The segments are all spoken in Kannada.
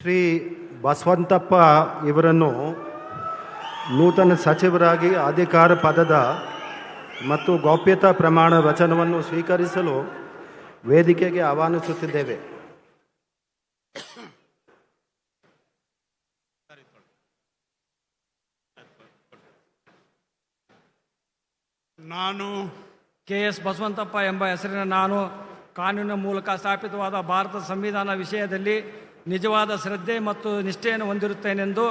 ಶ್ರೀ ಬಸವಂತಪ್ಪ ಇವರನ್ನು ನೂತನ ಸಚಿವರಾಗಿ ಅಧಿಕಾರ ಪದದ ಮತ್ತು ಗೌಪ್ಯತಾ ಪ್ರಮಾಣ ವಚನವನ್ನು ಸ್ವೀಕರಿಸಲು ವೇದಿಕೆಗೆ ಆಹ್ವಾನಿಸುತ್ತಿದ್ದೇವೆ. ನಾನು ಕೆ.ಎಸ್. ಬಸವಂತಪ್ಪ ಎಂಬ ಹೆಸರಿನ ನಾನು ಕಾನೂನಿನ ಮೂಲಕ ಸ್ಥಾಪಿತವಾದ ಭಾರತದ ಸಂವಿಧಾನ ವಿಷಯದಲ್ಲಿ ನಿಜವಾದ ಶ್ರದ್ಧೆ ಮತ್ತು ನಿಷ್ಠೆಯನ್ನು ಹೊಂದಿರುತ್ತೇನೆಂದು,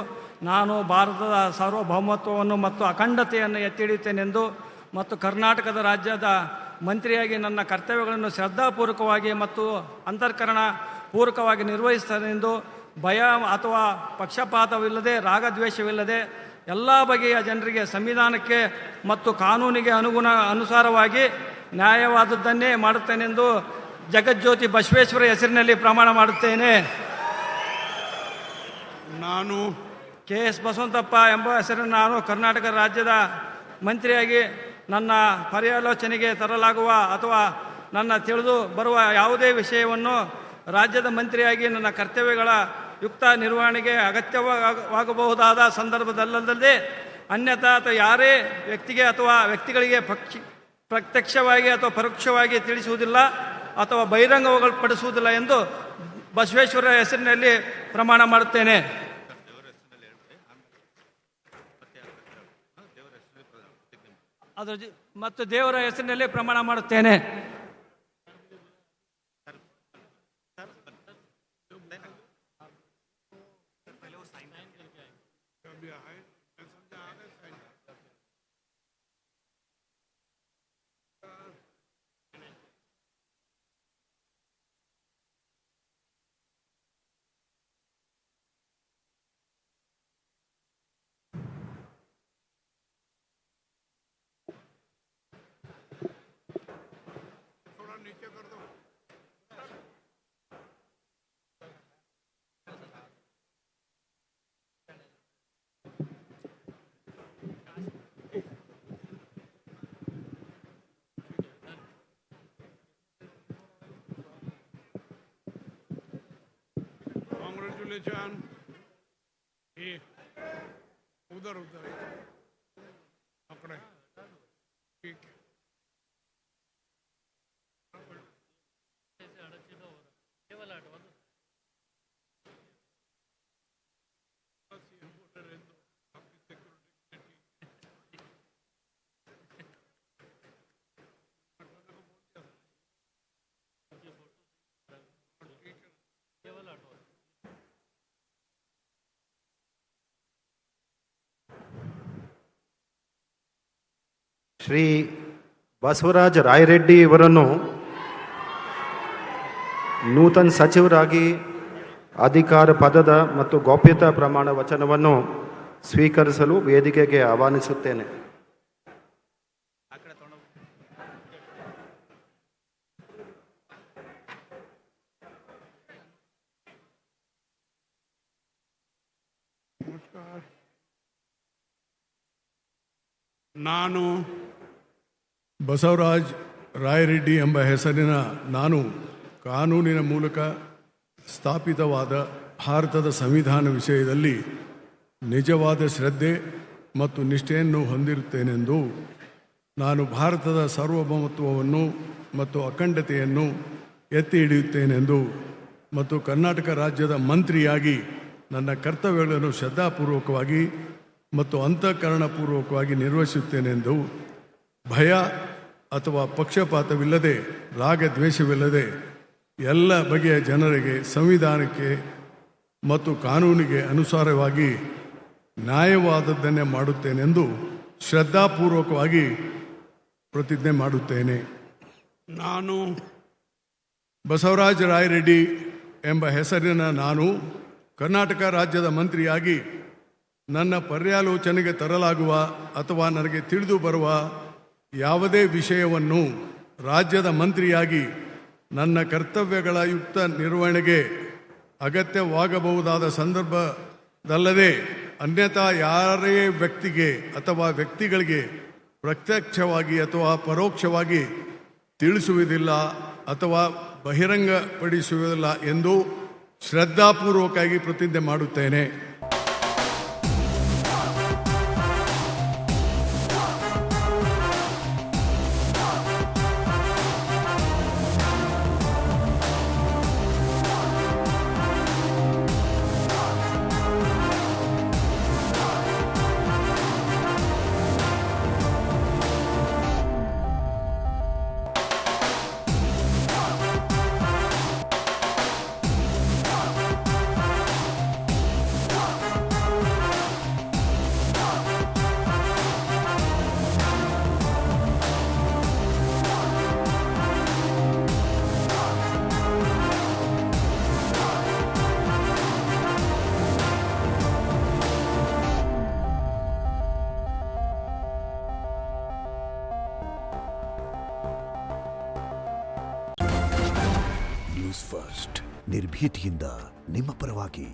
ನಾನು ಭಾರತದ ಸಾರ್ವಭೌಮತ್ವವನ್ನು ಮತ್ತು ಅಖಂಡತೆಯನ್ನು ಎತ್ತಿ ಹಿಡಿಯುತ್ತೇನೆಂದು ಮತ್ತು ಕರ್ನಾಟಕದ ರಾಜ್ಯದ ಮಂತ್ರಿಯಾಗಿ ನನ್ನ ಕರ್ತವ್ಯಗಳನ್ನು ಶ್ರದ್ಧಾಪೂರ್ವಕವಾಗಿ ಮತ್ತು ಅಂತಃಕರಣ ಪೂರ್ವಕವಾಗಿ ನಿರ್ವಹಿಸುತ್ತೇನೆಂದು, ಭಯ ಅಥವಾ ಪಕ್ಷಪಾತವಿಲ್ಲದೆ ರಾಗದ್ವೇಷವಿಲ್ಲದೆ ಎಲ್ಲ ಬಗೆಯ ಜನರಿಗೆ ಸಂವಿಧಾನಕ್ಕೆ ಮತ್ತು ಕಾನೂನಿಗೆ ಅನುಸಾರವಾಗಿ ನ್ಯಾಯವಾದದ್ದನ್ನೇ ಮಾಡುತ್ತೇನೆಂದು ಜಗಜ್ಯೋತಿ ಬಸವೇಶ್ವರ ಹೆಸರಿನಲ್ಲಿ ಪ್ರಮಾಣ ಮಾಡುತ್ತೇನೆ. ನಾನು ಕೆ.ಎಸ್. ಬಸವಂತಪ್ಪ ಎಂಬ ಹೆಸರನ್ನು ನಾನು ಕರ್ನಾಟಕ ರಾಜ್ಯದ ಮಂತ್ರಿಯಾಗಿ ನನ್ನ ಪರ್ಯಾಲೋಚನೆಗೆ ತರಲಾಗುವ ಅಥವಾ ನನ್ನ ತಿಳಿದು ಬರುವ ಯಾವುದೇ ವಿಷಯವನ್ನು ರಾಜ್ಯದ ಮಂತ್ರಿಯಾಗಿ ನನ್ನ ಕರ್ತವ್ಯಗಳ ಯುಕ್ತ ನಿರ್ವಹಣೆಗೆ ಅಗತ್ಯವಾಗಬಹುದಾದ ಸಂದರ್ಭದಲ್ಲದೆ ಅನ್ಯಥಾ ಅಥವಾ ಯಾರೇ ವ್ಯಕ್ತಿಗೆ ಅಥವಾ ವ್ಯಕ್ತಿಗಳಿಗೆ ಪ್ರತ್ಯಕ್ಷವಾಗಿ ಅಥವಾ ಪರೋಕ್ಷವಾಗಿ ತಿಳಿಸುವುದಿಲ್ಲ ಅಥವಾ ಬಹಿರಂಗಪಡಿಸುವುದಿಲ್ಲ ಎಂದು ಬಸವೇಶ್ವರ ಹೆಸರಿನಲ್ಲಿ ಪ್ರಮಾಣ ಮಾಡುತ್ತೇನೆ. ಮತ್ತು ದೇವರ ಹೆಸರಿನಲ್ಲಿ ಪ್ರಮಾಣ ಮಾಡುತ್ತೇನೆ. Congratulations. उधर उधर पकड़े ठीक है. ಶ್ರೀ ಬಸವರಾಜ ರಾಯರೆಡ್ಡಿ ಇವರನ್ನು ನೂತನ ಸಚಿವರಾಗಿ ಅಧಿಕಾರ ಪದದ ಮತ್ತು ಗೌಪ್ಯತಾ ಪ್ರಮಾಣ ವಚನವನ್ನು ಸ್ವೀಕರಿಸಲು ವೇದಿಕೆಗೆ ಆಹ್ವಾನಿಸುತ್ತೇನೆ. ನಾನು ಬಸವರಾಜ್ ರಾಯರೆಡ್ಡಿ ಎಂಬ ಹೆಸರಿನ ನಾನು ಕಾನೂನಿನ ಮೂಲಕ ಸ್ಥಾಪಿತವಾದ ಭಾರತದ ಸಂವಿಧಾನ ವಿಷಯದಲ್ಲಿ ನಿಜವಾದ ಶ್ರದ್ಧೆ ಮತ್ತು ನಿಷ್ಠೆಯನ್ನು ಹೊಂದಿರುತ್ತೇನೆಂದು, ನಾನು ಭಾರತದ ಸಾರ್ವಭೌಮತ್ವವನ್ನು ಮತ್ತು ಅಖಂಡತೆಯನ್ನು ಎತ್ತಿ ಹಿಡಿಯುತ್ತೇನೆಂದು ಮತ್ತು ಕರ್ನಾಟಕ ರಾಜ್ಯದ ಮಂತ್ರಿಯಾಗಿ ನನ್ನ ಕರ್ತವ್ಯಗಳನ್ನು ಶ್ರದ್ಧಾಪೂರ್ವಕವಾಗಿ ಮತ್ತು ಅಂತಃಕರಣಪೂರ್ವಕವಾಗಿ ನಿರ್ವಹಿಸುತ್ತೇನೆಂದು, ಭಯ ಅಥವಾ ಪಕ್ಷಪಾತವಿಲ್ಲದೆ ರಾಗದ್ವೇಷವಿಲ್ಲದೆ ಎಲ್ಲ ಬಗೆಯ ಜನರಿಗೆ ಸಂವಿಧಾನಕ್ಕೆ ಮತ್ತು ಕಾನೂನಿಗೆ ಅನುಸಾರವಾಗಿ ನ್ಯಾಯವಾದದ್ದನ್ನೇ ಮಾಡುತ್ತೇನೆಂದು ಶ್ರದ್ಧಾಪೂರ್ವಕವಾಗಿ ಪ್ರತಿಜ್ಞೆ ಮಾಡುತ್ತೇನೆ. ನಾನು ಬಸವರಾಜ ರಾಯರೆಡ್ಡಿ ಎಂಬ ಹೆಸರಿನ ನಾನು ಕರ್ನಾಟಕ ರಾಜ್ಯದ ಮಂತ್ರಿಯಾಗಿ ನನ್ನ ಪರ್ಯಾಲೋಚನೆಗೆ ತರಲಾಗುವ ಅಥವಾ ನನಗೆ ತಿಳಿದು ಬರುವ ಯಾವುದೇ ವಿಷಯವನ್ನು ರಾಜ್ಯದ ಮಂತ್ರಿಯಾಗಿ ನನ್ನ ಕರ್ತವ್ಯಗಳ ಯುಕ್ತ ನಿರ್ವಹಣೆಗೆ ಅಗತ್ಯವಾಗಬಹುದಾದ ಸಂದರ್ಭದಲ್ಲದೆ ಅನ್ಯಥಾ ಯಾರೇ ವ್ಯಕ್ತಿಗೆ ಅಥವಾ ವ್ಯಕ್ತಿಗಳಿಗೆ ಪ್ರತ್ಯಕ್ಷವಾಗಿ ಅಥವಾ ಪರೋಕ್ಷವಾಗಿ ತಿಳಿಸುವುದಿಲ್ಲ ಅಥವಾ ಬಹಿರಂಗಪಡಿಸುವುದಿಲ್ಲ ಎಂದು ಶ್ರದ್ಧಾಪೂರ್ವಕವಾಗಿ ಪ್ರತಿಜ್ಞೆ ಮಾಡುತ್ತೇನೆ. ನ್ಯೂಸ್ ಫಸ್ಟ್ ನಿರ್ಭೀತಿಯಿಂದ ನಿಮ್ಮ ಪರವಾಗಿ.